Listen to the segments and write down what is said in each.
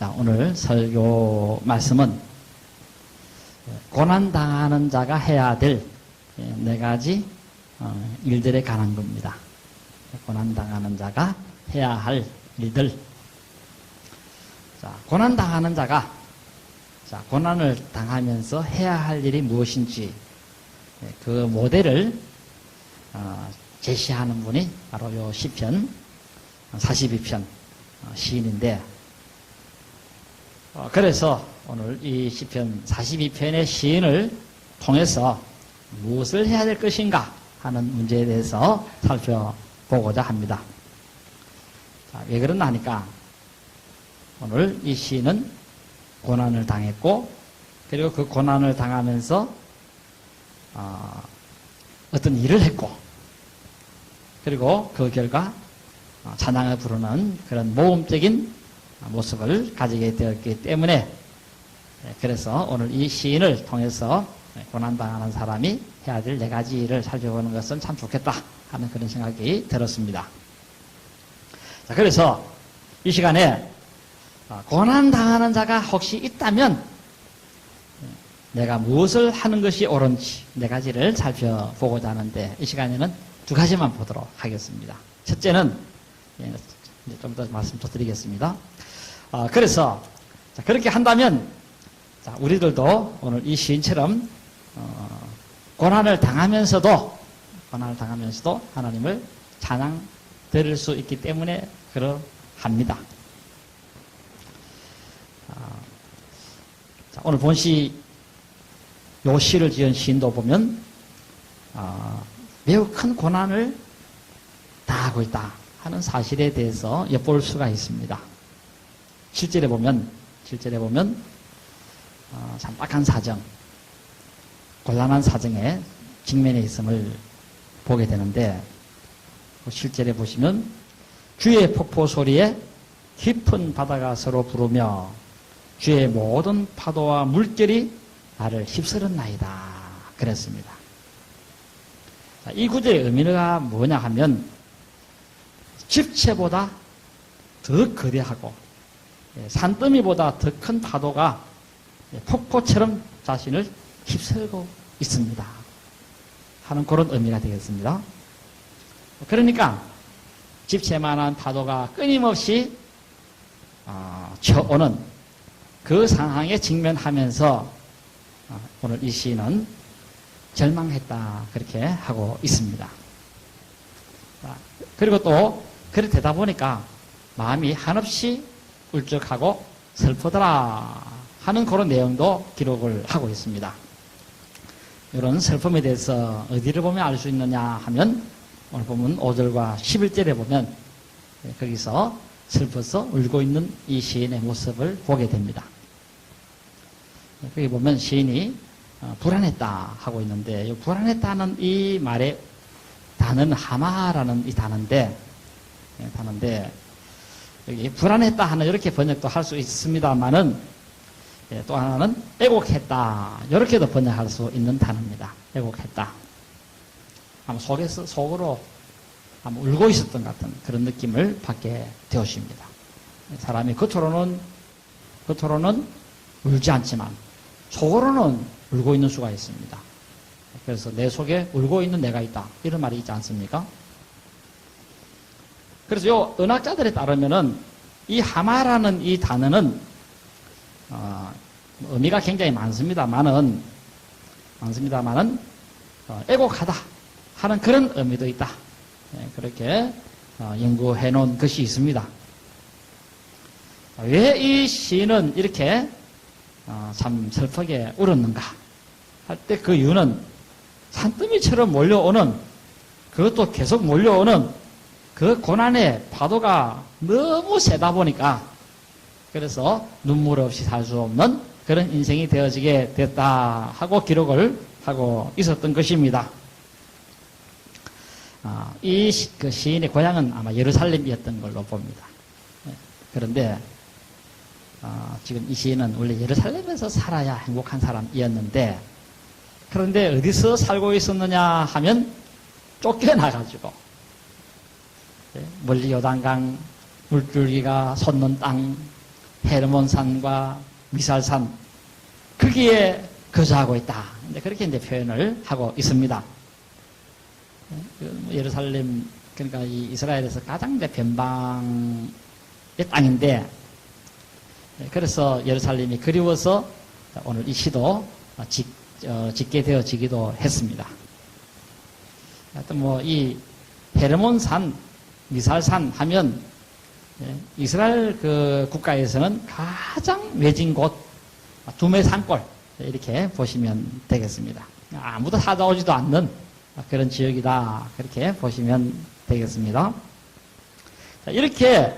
자, 오늘 설교 말씀은 고난당하는 자가 해야 될 네 가지 일들에 관한 겁니다. 고난당하는 자가 해야 할 일들. 자, 고난당하는 자가 고난을 당하면서 해야 할 일이 무엇인지 그 모델을 제시하는 분이 바로 요 시편 42편 시인인데, 그래서 오늘 이 시편 42편의 시인을 통해서 무엇을 해야 될 것인가 하는 문제에 대해서 살펴보고자 합니다. 자, 왜 그러나 하니까 오늘 이 시인은 고난을 당했고, 그리고 그 고난을 당하면서 어떤 일을 했고, 그리고 그 결과 찬양을 부르는 그런 모험적인 모습을 가지게 되었기 때문에, 그래서 오늘 이 시인을 통해서 고난당하는 사람이 해야 될 네 가지 일을 살펴보는 것은 참 좋겠다 하는 그런 생각이 들었습니다. 자, 그래서 이 시간에 고난당하는 자가 혹시 있다면 내가 무엇을 하는 것이 옳은지 네 가지를 살펴보고자 하는데, 이 시간에는 두 가지만 보도록 하겠습니다. 첫째는 좀 더 말씀 더 드리겠습니다. 그래서 그렇게 한다면 우리들도 오늘 이 시인처럼 고난을 당하면서도 하나님을 찬양 드릴 수 있기 때문에 그러합니다. 오늘 본시 요 시를 지은 시인도 보면 매우 큰 고난을 당하고 있다 하는 사실에 대해서 엿볼 수가 있습니다. 실제로 보면 참 빡한 사정, 곤란한 사정에 직면해 있음을 보게 되는데, 실제로 보시면 주의 폭포 소리에 깊은 바다가 서로 부르며 주의 모든 파도와 물결이 나를 휩쓸었나이다 그랬습니다. 이 구절의 의미가 뭐냐 하면, 집채보다 더 거대하고 산더미보다 더 큰 파도가 폭포처럼 자신을 휩쓸고 있습니다 하는 그런 의미가 되겠습니다. 그러니까 집채만한 파도가 끊임없이 쳐오는 그 상황에 직면하면서 오늘 이 시인은 절망했다 그렇게 하고 있습니다. 그리고 또 그렇게 되다 보니까 마음이 한없이 울적하고 슬프더라 하는 그런 내용도 기록을 하고 있습니다. 이런 슬픔에 대해서 어디를 보면 알 수 있느냐 하면, 오늘 보면 5절과 11절에 보면 거기서 슬퍼서 울고 있는 이 시인의 모습을 보게 됩니다. 거기 보면 시인이 불안했다 하고 있는데, 이 불안했다는 이 말의 단어는 하마라는 이 단어인데, 여기 불안했다 하는 이렇게 번역도 할 수 있습니다만은, 또 하나는 애곡했다 이렇게도 번역할 수 있는 단어입니다. 애곡했다. 아마 속으로 아마 울고 있었던 같은 그런 느낌을 받게 되었습니다. 사람이 겉으로는 울지 않지만 속으로는 울고 있는 수가 있습니다. 그래서 내 속에 울고 있는 내가 있다 이런 말이 있지 않습니까? 그래서 요 은학자들에 따르면은 이 하마라는 이 단어는 의미가 굉장히 많습니다만은 애곡하다 하는 그런 의미도 있다. 그렇게 연구해 놓은 것이 있습니다. 왜 이 시인은 이렇게 참 슬프게 울었는가 할 때 그 이유는 산더미처럼 몰려오는, 그것도 계속 몰려오는 그 고난의 파도가 너무 세다 보니까, 그래서 눈물 없이 살 수 없는 그런 인생이 되어지게 됐다 하고 기록을 하고 있었던 것입니다. 그 시인의 고향은 아마 예루살렘이었던 걸로 봅니다. 그런데 지금 이 시인은 원래 예루살렘에서 살아야 행복한 사람이었는데, 그런데 어디서 살고 있었느냐 하면 쫓겨나가지고 멀리 요단강 물줄기가 솟는 땅, 헤르몬산과 미살산 거기에 거주하고 있다. 그렇게 이제 표현을 하고 있습니다. 예루살렘 그러니까 이 이스라엘에서 가장 이제 변방의 땅인데 그래서 예루살렘이 그리워서 오늘 이 시도 짓게 되어지기도 했습니다. 하여튼 뭐 이 헤르몬산, 미살산 하면 이스라엘 그 국가에서는 가장 외진 곳, 두메 산골 이렇게 보시면 되겠습니다. 아무도 찾아오지도 않는 그런 지역이다 그렇게 보시면 되겠습니다. 자, 이렇게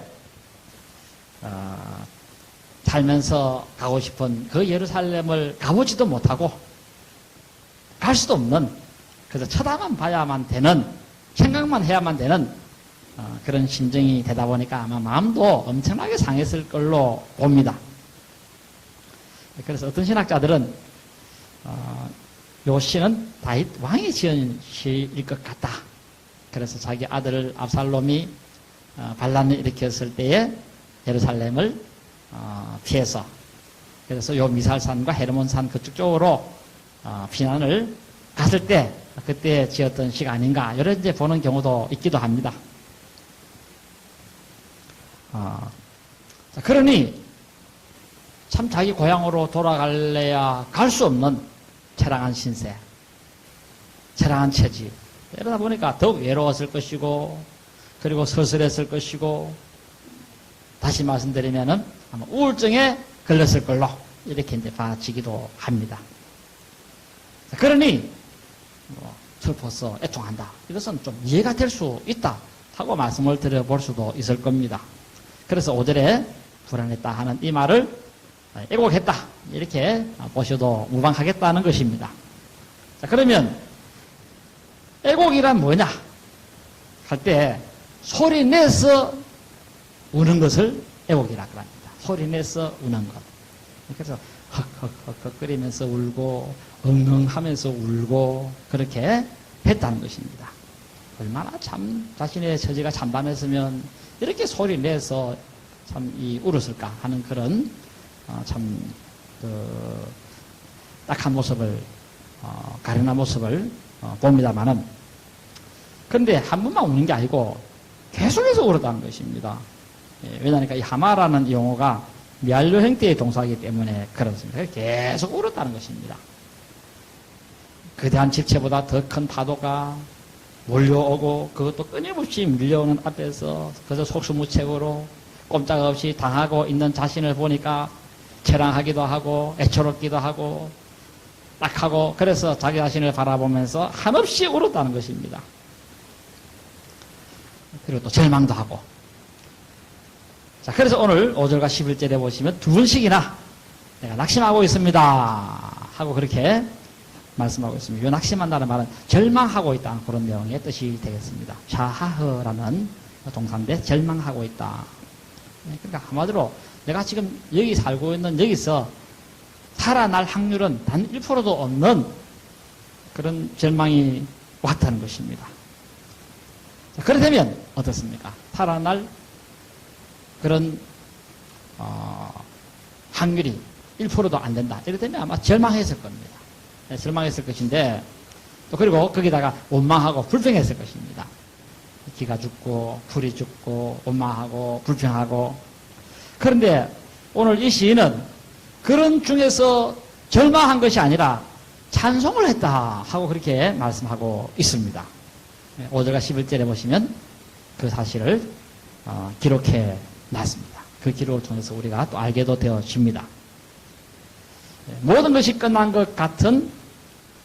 살면서 가고 싶은 그 예루살렘을 가보지도 못하고 갈 수도 없는 그래서 쳐다만 봐야만 되는 생각만 해야만 되는 그런 심정이 되다 보니까 아마 마음도 엄청나게 상했을 걸로 봅니다. 그래서 어떤 신학자들은 요 시는 다윗 왕이 지은 시일 것 같다. 그래서 자기 아들 압살롬이 반란을 일으켰을 때에 예루살렘을 피해서 그래서 요 미살산과 헤르몬산 그쪽 쪽으로 피난을 갔을 때 그때 지었던 시가 아닌가 이런 이제 보는 경우도 있기도 합니다. 그러니 참 자기 고향으로 돌아갈래야 갈 수 없는 처량한 신세, 처량한 처지 이러다 보니까 더욱 외로웠을 것이고 그리고 서슬했을 것이고 다시 말씀드리면은 아마 우울증에 걸렸을 걸로 이렇게 이제 봐지기도 합니다. 그러니 슬퍼서 애통한다. 이것은 좀 이해가 될 수 있다 하고 말씀을 드려볼 수도 있을 겁니다. 그래서 5절에 불안했다 하는 이 말을 애곡했다 이렇게 보셔도 무방하겠다는 것입니다. 자, 그러면 애곡이란 뭐냐 할 때 소리 내서 우는 것을 애곡이라고 합니다. 소리 내서 우는 것. 그래서 헉헉헉헉거리면서 울고 엉엉하면서 울고 그렇게 했다는 것입니다. 얼마나 참 자신의 처지가 참담했으면 이렇게 소리 내서 참 울었을까 하는 그런 참 딱한 모습을 가련한 모습을 봅니다만은 그런데 한 번만 우는 게 아니고 계속해서 울었다는 것입니다. 왜냐하니까 이 하마라는 용어가 미완료 형태의 동사이기 때문에 그렇습니다. 계속 울었다는 것입니다. 거대한 집체보다 더 큰 파도가 몰려오고 그것도 끊임없이 밀려오는 앞에서 그저 속수무책으로 꼼짝없이 당하고 있는 자신을 보니까 처량하기도 하고 애처롭기도 하고 딱하고 그래서 자기 자신을 바라보면서 한없이 울었다는 것입니다. 그리고 또 절망도 하고 자, 그래서 오늘 5절과 11절에 보시면 두 번씩이나 내가 낙심하고 있습니다 하고 그렇게 말씀하고 있습니다. 이 낙심한다는 말은 절망하고 있다 그런 내용의 뜻이 되겠습니다. 샤하흐라는 동사인데 절망하고 있다. 그러니까 한마디로 내가 지금 여기 살고 있는 여기서 살아날 확률은 단 1%도 없는 그런 절망이 왔다는 것입니다. 자, 그렇다면 어떻습니까? 살아날 그런 확률이 1%도 안 된다. 이렇다면 아마 절망했을 겁니다. 네, 절망했을 것인데 또 그리고 거기다가 원망하고 불평했을 것입니다. 기가 죽고 불이 죽고 원망하고 불평하고 그런데 오늘 이 시인은 그런 중에서 절망한 것이 아니라 찬송을 했다 하고 그렇게 말씀하고 있습니다. 5절과 11절에 보시면 그 사실을 기록해 놨습니다. 그 기록을 통해서 우리가 또 알게도 되어집니다. 모든 것이 끝난 것 같은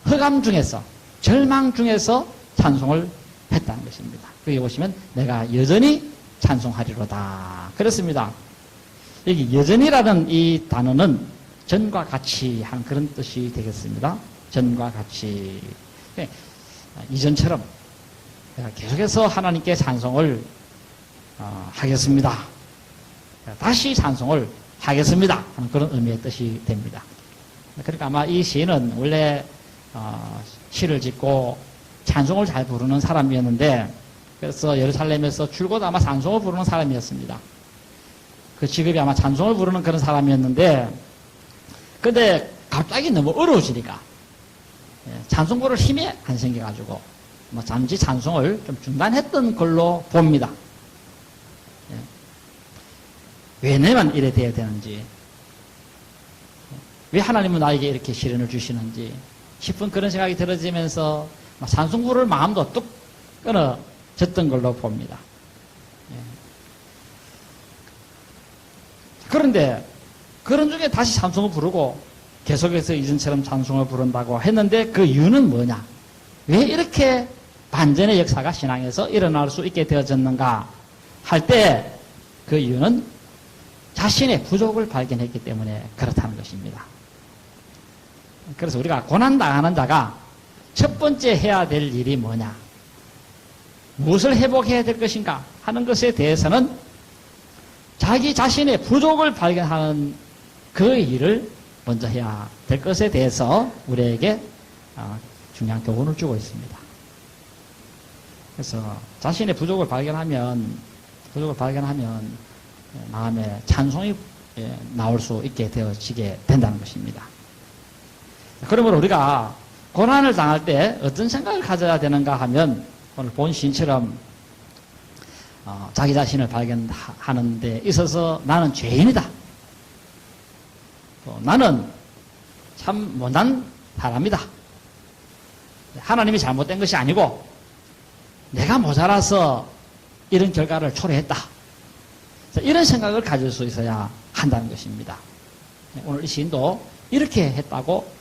흑암 중에서 절망 중에서 찬송을 했다는 것입니다. 여기 보시면 내가 여전히 찬송하리로다 그렇습니다. 여기 여전히라는 이 단어는 전과 같이 하는 그런 뜻이 되겠습니다. 전과 같이 이전처럼 내가 계속해서 하나님께 찬송을 하겠습니다. 다시 찬송을 하겠습니다 하는 그런 의미의 뜻이 됩니다. 그러니까 아마 이 시인은 원래 시를 짓고 찬송을 잘 부르는 사람이었는데 그래서 예루살렘에서 줄곧 아마 찬송을 부르는 사람이었습니다. 그 직업이 아마 찬송을 부르는 그런 사람이었는데, 근데 갑자기 너무 어려워지니까, 찬송 부를 힘이 안 생겨가지고, 뭐 잠시 찬송을 좀 중단했던 걸로 봅니다. 왜 내만 이래 돼야 되는지, 왜 하나님은 나에게 이렇게 시련을 주시는지 싶은 그런 생각이 들어지면서 찬송 부를 마음도 뚝 끊어졌던 걸로 봅니다. 그런데 그런 중에 다시 찬송을 부르고 계속해서 이전처럼 찬송을 부른다고 했는데 그 이유는 뭐냐? 왜 이렇게 반전의 역사가 신앙에서 일어날 수 있게 되어졌는가 할 때 그 이유는 자신의 부족을 발견했기 때문에 그렇다는 것입니다. 그래서 우리가 고난당하는 자가 첫 번째 해야 될 일이 뭐냐? 무엇을 회복해야 될 것인가 하는 것에 대해서는 자기 자신의 부족을 발견하는 그 일을 먼저 해야 될 것에 대해서 우리에게 중요한 교훈을 주고 있습니다. 그래서 자신의 부족을 발견하면 마음에 찬송이 나올 수 있게 되어지게 된다는 것입니다. 그러므로 우리가 고난을 당할 때 어떤 생각을 가져야 되는가 하면 오늘 본 시인처럼 자기 자신을 발견하는 데 있어서 나는 죄인이다. 또 나는 참 못난 사람이다. 하나님이 잘못된 것이 아니고 내가 모자라서 이런 결과를 초래했다. 이런 생각을 가질 수 있어야 한다는 것입니다. 오늘 이 시인도 이렇게 했다고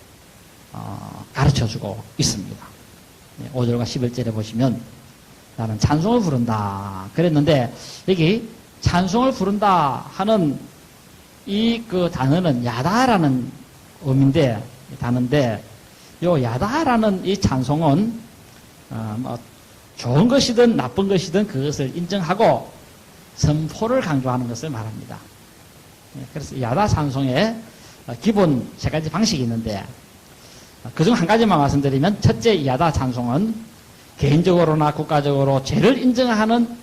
가르쳐주고 있습니다. 5절과 11절에 보시면 나는 찬송을 부른다 그랬는데 여기 찬송을 부른다 하는 이 그 단어는 야다라는 의미인데 단어인데 요 야다라는 이 찬송은 뭐 좋은 것이든 나쁜 것이든 그것을 인정하고 선포를 강조하는 것을 말합니다. 그래서 야다 찬송의 기본 세 가지 방식이 있는데 그중 한 가지만 말씀드리면 첫째 야다 찬송은 개인적으로나 국가적으로 죄를 인정하는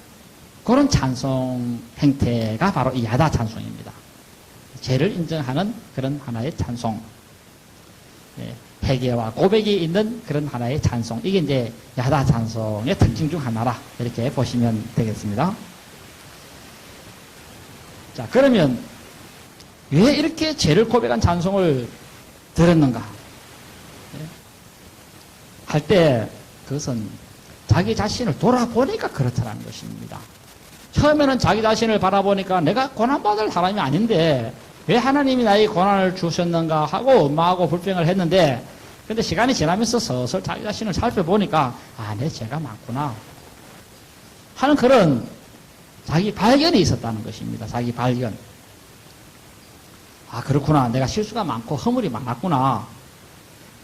그런 찬송 행태가 바로 이 야다 찬송입니다. 죄를 인정하는 그런 하나의 찬송, 회개와 고백이 있는 그런 하나의 찬송, 이게 이제 야다 찬송의 특징 중 하나라 이렇게 보시면 되겠습니다. 자, 그러면 왜 이렇게 죄를 고백한 찬송을 들었는가 할 때 그것은 자기 자신을 돌아보니까 그렇다는 것입니다. 처음에는 자기 자신을 바라보니까 내가 고난받을 사람이 아닌데 왜 하나님이 나에게 고난을 주셨는가 하고 원망하고 불평을 했는데 근데 시간이 지나면서 서서히 자기 자신을 살펴보니까 내 죄가 많구나 하는 그런 자기 발견이 있었다는 것입니다. 자기 발견. 그렇구나. 내가 실수가 많고 허물이 많았구나.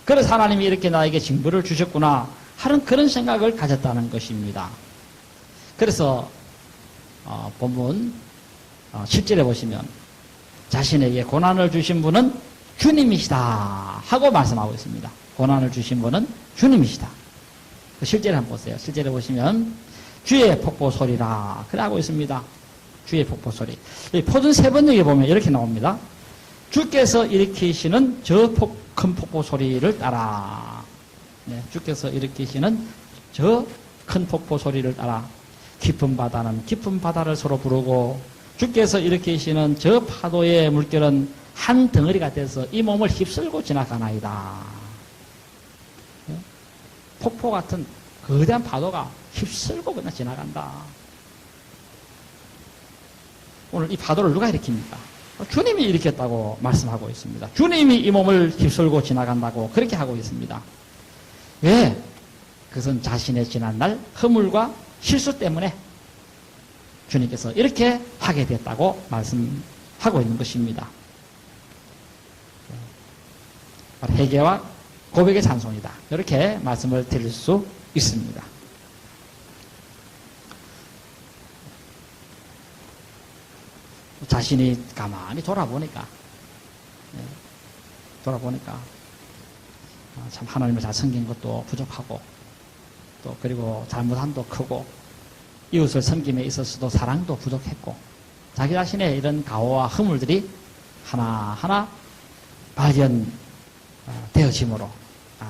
그래서 하나님이 이렇게 나에게 징벌을 주셨구나 하는 그런 생각을 가졌다는 것입니다. 그래서 본문 10절에 보시면 자신에게 고난을 주신 분은 주님이시다 하고 말씀하고 있습니다. 고난을 주신 분은 주님이시다. 실제를 한번 보세요. 실제를 보시면 주의 폭포 소리라 그래 하고 있습니다. 주의 폭포 소리. 포준 세 번역에 보면 이렇게 나옵니다. 주께서 일으키시는 저 큰 폭포 소리를 따라. 주께서 일으키시는 저 큰 폭포 소리를 따라 깊은 바다는 깊은 바다를 서로 부르고 주께서 일으키시는 저 파도의 물결은 한 덩어리가 돼서 이 몸을 휩쓸고 지나가나이다. 폭포 같은 거대한 파도가 휩쓸고 그냥 지나간다. 오늘 이 파도를 누가 일으킵니까? 주님이 일으켰다고 말씀하고 있습니다. 주님이 이 몸을 휩쓸고 지나간다고 그렇게 하고 있습니다. 왜? 그것은 자신의 지난날 허물과 실수 때문에 주님께서 이렇게 하게 됐다고 말씀하고 있는 것입니다. 회개와 고백의 찬송이다. 이렇게 말씀을 드릴 수 있습니다. 자신이 가만히 돌아보니까 참 하나님을 잘 섬긴 것도 부족하고 또 그리고 잘못함도 크고 이웃을 섬김에 있어서도 사랑도 부족했고 자기 자신의 이런 가오와 허물들이 하나하나 발견되어지므로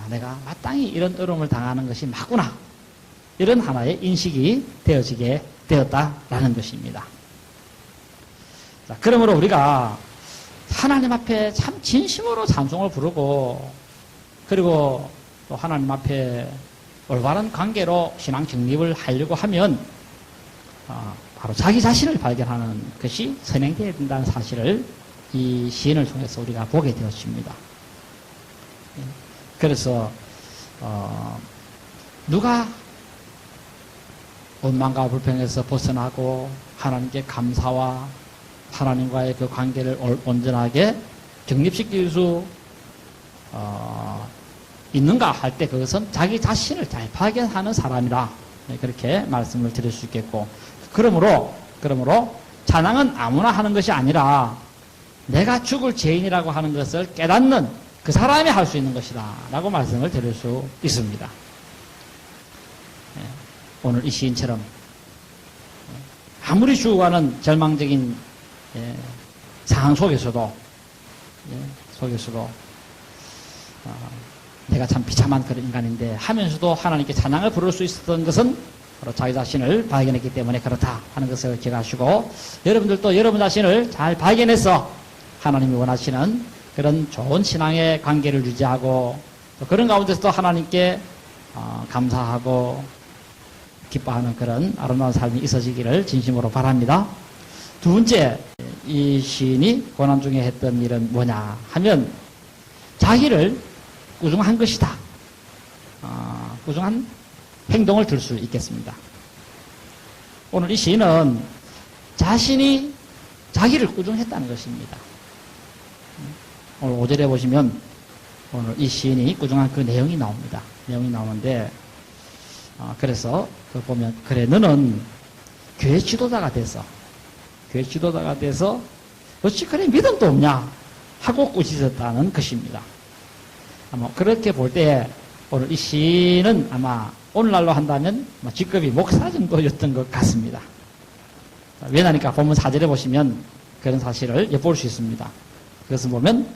내가 마땅히 이런 어려움을 당하는 것이 맞구나. 이런 하나의 인식이 되어지게 되었다라는 것입니다. 자, 그러므로 우리가 하나님 앞에 참 진심으로 찬송을 부르고 그리고 또 하나님 앞에 올바른 관계로 신앙 정립을 하려고 하면 바로 자기 자신을 발견하는 것이 선행되어야 된다는 사실을 이 시인을 통해서 우리가 보게 되었습니다. 그래서 누가 원망과 불평에서 벗어나고 하나님께 감사와 하나님과의 그 관계를 온전하게 정립시킬 수 있는가 할 때 그것은 자기 자신을 잘 발견하는 사람이라 그렇게 말씀을 드릴 수 있겠고 그러므로 찬양은 아무나 하는 것이 아니라 내가 죽을 죄인이라고 하는 것을 깨닫는 그 사람이 할 수 있는 것이다 라고 말씀을 드릴 수 있습니다. 오늘 이 시인처럼 아무리 죽어가는 절망적인 상황 속에서도 내가 참 비참한 그런 인간인데 하면서도 하나님께 찬양을 부를 수 있었던 것은 바로 자기 자신을 발견했기 때문에 그렇다 하는 것을 기억하시고 여러분들도 여러분 자신을 잘 발견해서 하나님이 원하시는 그런 좋은 신앙의 관계를 유지하고 또 그런 가운데서도 하나님께 감사하고 기뻐하는 그런 아름다운 삶이 있어지기를 진심으로 바랍니다. 두 번째, 이 시인이 고난 중에 했던 일은 뭐냐 하면 자기를 꾸중한 것이다. 꾸중한 행동을 들 수 있겠습니다. 오늘 이 시인은 자신이 자기를 꾸중했다는 것입니다. 오늘 5절에 보시면 오늘 이 시인이 꾸중한 그 내용이 나옵니다. 내용이 나오는데 그래서 그 보면 그래 너는 교회 지도자가 돼서 어찌 그래 믿음도 없냐 하고 꾸짖었다는 것입니다. 아마 그렇게 볼 때 오늘 이 시인은 아마 오늘날로 한다면 직급이 목사 정도였던 것 같습니다. 왜냐니까 본문 4절에 보시면 그런 사실을 엿볼 수 있습니다. 그것을 보면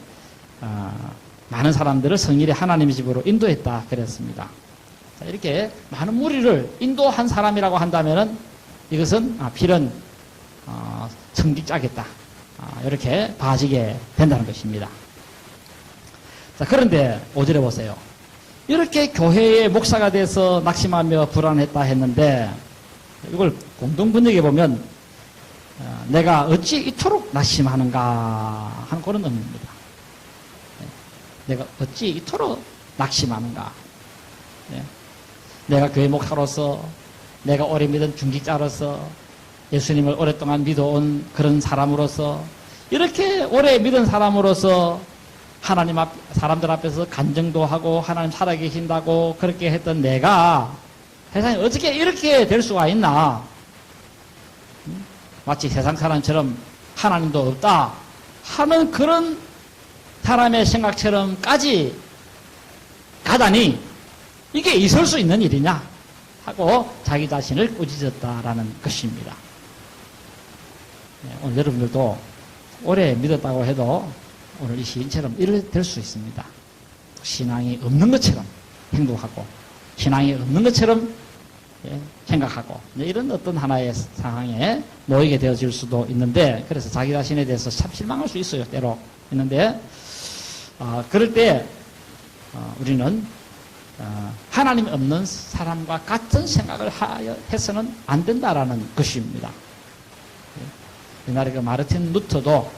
많은 사람들을 성일의 하나님의 집으로 인도했다 그랬습니다. 자, 이렇게 많은 무리를 인도한 사람이라고 한다면은 이것은 필연 성직자겠다 이렇게 봐지게 된다는 것입니다. 자, 그런데 5절에 보세요. 이렇게 교회의 목사가 돼서 낙심하며 불안했다 했는데 이걸 공동 번역에 보면 내가 어찌 이토록 낙심하는가 하는 그런 의미입니다. 내가 어찌 이토록 낙심하는가. 내가 교회 목사로서 내가 오래 믿은 중직자로서 예수님을 오랫동안 믿어온 그런 사람으로서 이렇게 오래 믿은 사람으로서 하나님 사람들 앞에서 간증도 하고 하나님 살아계신다고 그렇게 했던 내가 세상에 어떻게 이렇게 될 수가 있나. 마치 세상 사람처럼 하나님도 없다 하는 그런 사람의 생각처럼까지 가다니 이게 있을 수 있는 일이냐 하고 자기 자신을 꾸짖었다라는 것입니다. 오늘 여러분들도 오래 믿었다고 해도 오늘 이 시인처럼 이렇게 될 수 있습니다. 신앙이 없는 것처럼 행동하고 신앙이 없는 것처럼 생각하고 이런 어떤 하나의 상황에 놓이게 되어질 수도 있는데 그래서 자기 자신에 대해서 참 실망할 수 있어요. 때로 있는데 그럴 때 우리는 하나님 없는 사람과 같은 생각을 해서는 안 된다라는 것입니다. 옛날에 그 마르틴 루터도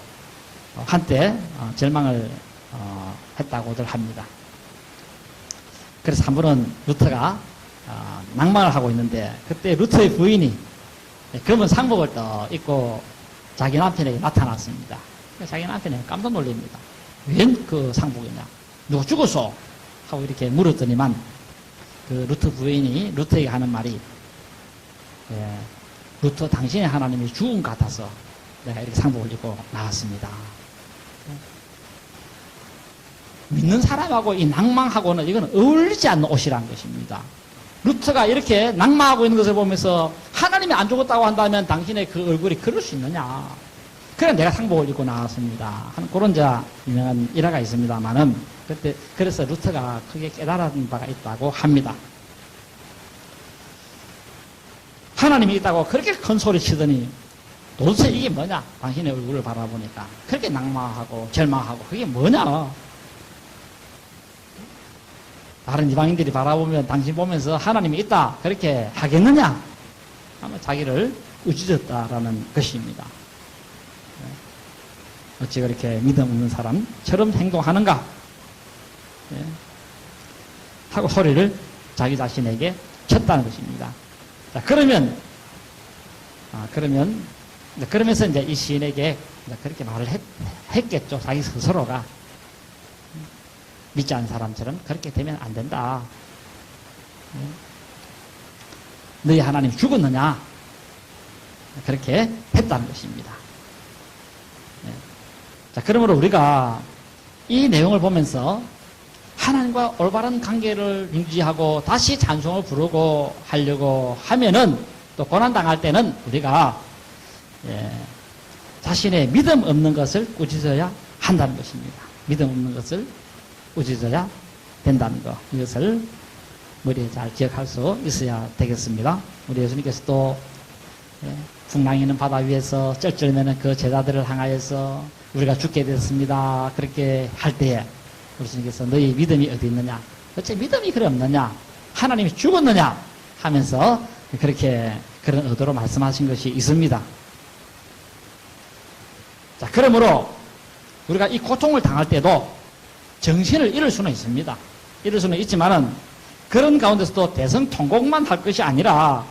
한때 절망을 했다고들 합니다. 그래서 한 번은 루터가 낭만을 하고 있는데 그때 루터의 부인이 검은 상복을 떠 입고 자기 남편에게 나타났습니다. 자기 남편이 깜짝 놀랍니다. 웬 그 상복이냐? 누가 죽었어? 하고 이렇게 물었더니만 그 루터 부인이 루터에게 하는 말이 루터 당신의 하나님이 죽은 것 같아서 내가 이렇게 상복을 입고 나왔습니다. 믿는 사람하고 이 낭만하고는 이건 어울리지 않는 옷이라는 것입니다. 루트가 이렇게 낙마하고 있는 것을 보면서 하나님이 안 죽었다고 한다면 당신의 그 얼굴이 그럴 수 있느냐. 그래 내가 상복을 입고 나왔습니다. 하는 그런 유명한 일화가 있습니다만은 그래서 루트가 크게 깨달은 바가 있다고 합니다. 하나님이 있다고 그렇게 큰 소리 치더니 도대체 이게 뭐냐? 당신의 얼굴을 바라보니까 그렇게 낙마하고 절망하고 그게 뭐냐? 다른 이방인들이 바라보면 당신 보면서 하나님이 있다 그렇게 하겠느냐? 아마 자기를 우짖었다라는 것입니다. 어찌 그렇게 믿음 없는 사람처럼 행동하는가? 하고 소리를 자기 자신에게 쳤다는 것입니다. 자, 그러면서 이제 이 시인에게 그렇게 말을 했겠죠. 자기 스스로가. 믿지 않는 사람처럼 그렇게 되면 안 된다. 너희 하나님 죽었느냐? 그렇게 했다는 것입니다. 자, 그러므로 우리가 이 내용을 보면서 하나님과 올바른 관계를 유지하고 다시 찬송을 부르고 하려고 하면은 또 고난당할 때는 우리가 자신의 믿음 없는 것을 꾸짖어야 한다는 것입니다. 믿음 없는 것을 꾸짖어야 된다는 것. 이것을 머리에 잘 기억할 수 있어야 되겠습니다. 우리 예수님께서도 풍랑이 있는 바다 위에서 쩔쩔매는 그 제자들을 향하여서 우리가 죽게 됐습니다. 그렇게 할 때에 우리 예수님께서 너희 믿음이 어디 있느냐? 어째 믿음이 그래 없느냐? 하나님이 죽었느냐? 하면서 그런 의도로 말씀하신 것이 있습니다. 자, 그러므로 우리가 이 고통을 당할 때도 정신을 잃을 수는 있습니다. 잃을 수는 있지만은 그런 가운데서도 대성통곡만 할 것이 아니라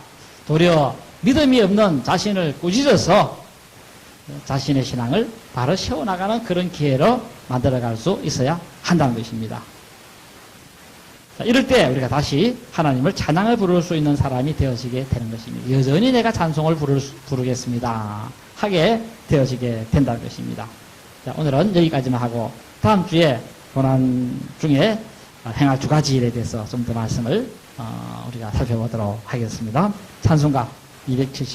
도리어 믿음이 없는 자신을 꾸짖어서 자신의 신앙을 바로 세워나가는 그런 기회로 만들어갈 수 있어야 한다는 것입니다. 자, 이럴 때 우리가 다시 하나님을 찬양을 부를 수 있는 사람이 되어지게 되는 것입니다. 여전히 내가 찬송을 부르겠습니다. 하게 되어지게 된다는 것입니다. 자, 오늘은 여기까지만 하고 다음 주에 고난 중에 행할 두 가지 일에 대해서 좀 더 말씀을 우리가 살펴보도록 하겠습니다. 찬송가 270